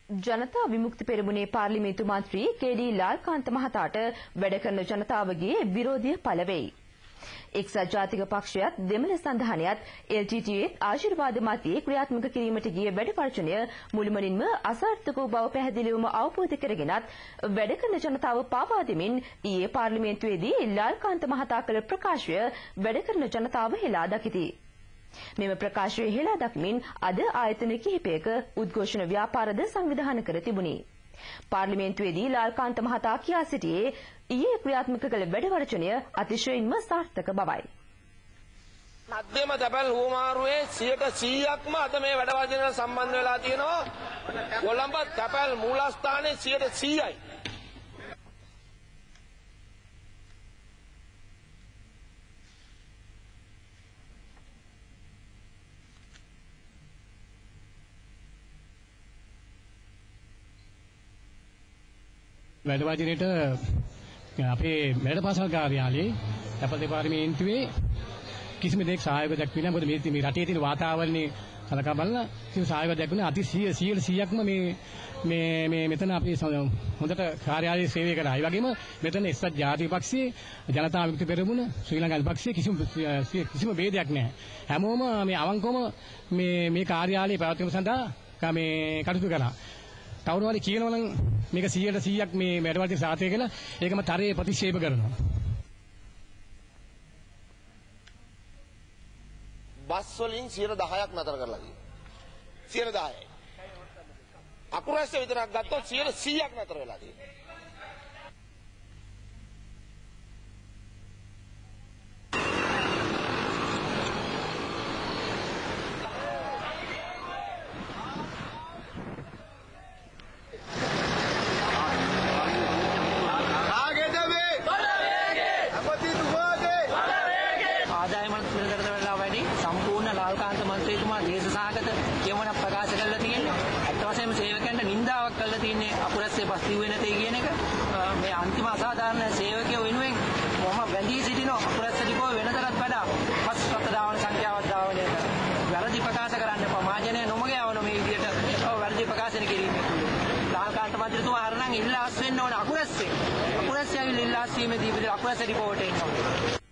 ජනතා විමුක්ති පෙරමුණේ පාර්ලිමේන්තු මන්ත්‍රී කේ.ඩී. ලාල්කාන්ත මහතාට වැඩ කරන ජනතාවගේ විරෝධය පළ වෙයි. එක්සත් ජාතික පක්ෂයත් දෙමළ සංධානයත් LTTE ආශිර්වාද මතයේ ක්‍රියාත්මක කිරීමට ගිය වැඩපර්චනය මුළුමනින්ම අසාර්ථක වූ බව පැහැදිලිවම අවබෝධ කරගෙනත් වැඩ කරන ජනතාව පාවා දෙමින් ඊයේ පාර්ලිමේන්තුවේදී ලාල්කාන්ත මහතා කළ ප්‍රකාශය වැඩ කරන ජනතාව හෙලා දකිති. මෙම ප්‍රකාශය හෙලා දක්මින් අද ආයතන කිහිපයක උද්ඝෝෂණ ව්‍යාපාරද සංවිධානය කර තිබුණි. පාර්ලිමේන්තුවේදී ලාල්කාන්ත මහතා කියා සිටියේ ඊයේ ක්‍රියාත්මක කළ වැඩවර්ජනය අතිශයින්ම සාර්ථක බවයි. මධ්‍යම තැපැල් හුවමාරුවේ 100%ක්ම අද මේ වැඩවර්ජනයට සම්බන්ධ වෙලා තියෙනවා. කොළඹ තැපැල් මූලස්ථානයේ 100%යි. වැඩවර්ජනයට අපේ වැඩපාසල් කාර්යාලයේ තැපැල් දෙපාර්තමේන්තුවේ කිසිම දෙයක් සහායක දක්වන්නේ නැහැ. මොකද මේ රටේ තියෙන වාතාවරණය සලකා බලලා කිසිම සහායක දක්වන්නේ අති 100%ක්ම මේ මෙතන අපි හොඳට කාර්යාලයේ සේවය කරා. ඒ වගේම මෙතන එක්සත් ජාතික පක්ෂයේ ජනතා විමුක්ති පෙරමුණ ශ්‍රී ලංකා පක්ෂයේ කිසිම ભેදයක් නැහැ. හැමෝම මේ අවංකවම මේ කාර්යාලයේ පැවැත්වීම සඳහා මේ කටයුතු කරා. කවුරු හරි කියනවා නම් මේක 100%ක් මේ වැඩවර්ජන සාතය කියලා ඒකම තරයේ ප්‍රතික්ෂේප කරනවා. බස් වලින් 10%ක් නතර කරලා තියෙනවා. 10%යි. අකුරැස්ස විතරක් ගත්තොත් 100%ක් නතර වෙලා තියෙනවා. සම්පූර්ණ ලාල්කාන්ත මන්ත්‍රීතුමා දේශසහගත කියවන ප්‍රකාශ කළා තියෙන්නේ. අත් වශයෙන්ම සේවකයන්ට නින්දාවක් කළා තියෙන්නේ අපුරස්සේ පස් දිව්වේ නැtei කියන එක. මේ අන්තිම අසාධාරණ සේවකයෝ වෙනුවෙන් මම වැඳී සිටිනවා. අපුරස්ස ඩිපෝ වෙනතරත් වඩා පස් රත්දාවන සංඛ්‍යාවක් ධාවනය කරනවා. වැරදි ප්‍රකාශ කරන්න එපා. මහජනය නොමග යවන මේ විදිහට වැරදි ප්‍රකාශන කිරීමේ තුල ලාල්කාන්ත මන්ත්‍රීතුමා අරනම් ඉල්ලාස් වෙන්න ඕන අකුරස්සේ. අකුරස්සේ ඇවිල්ලා ඉල්ලාස් වීමේදී අපුරස්ස ඩිපෝට එනවා.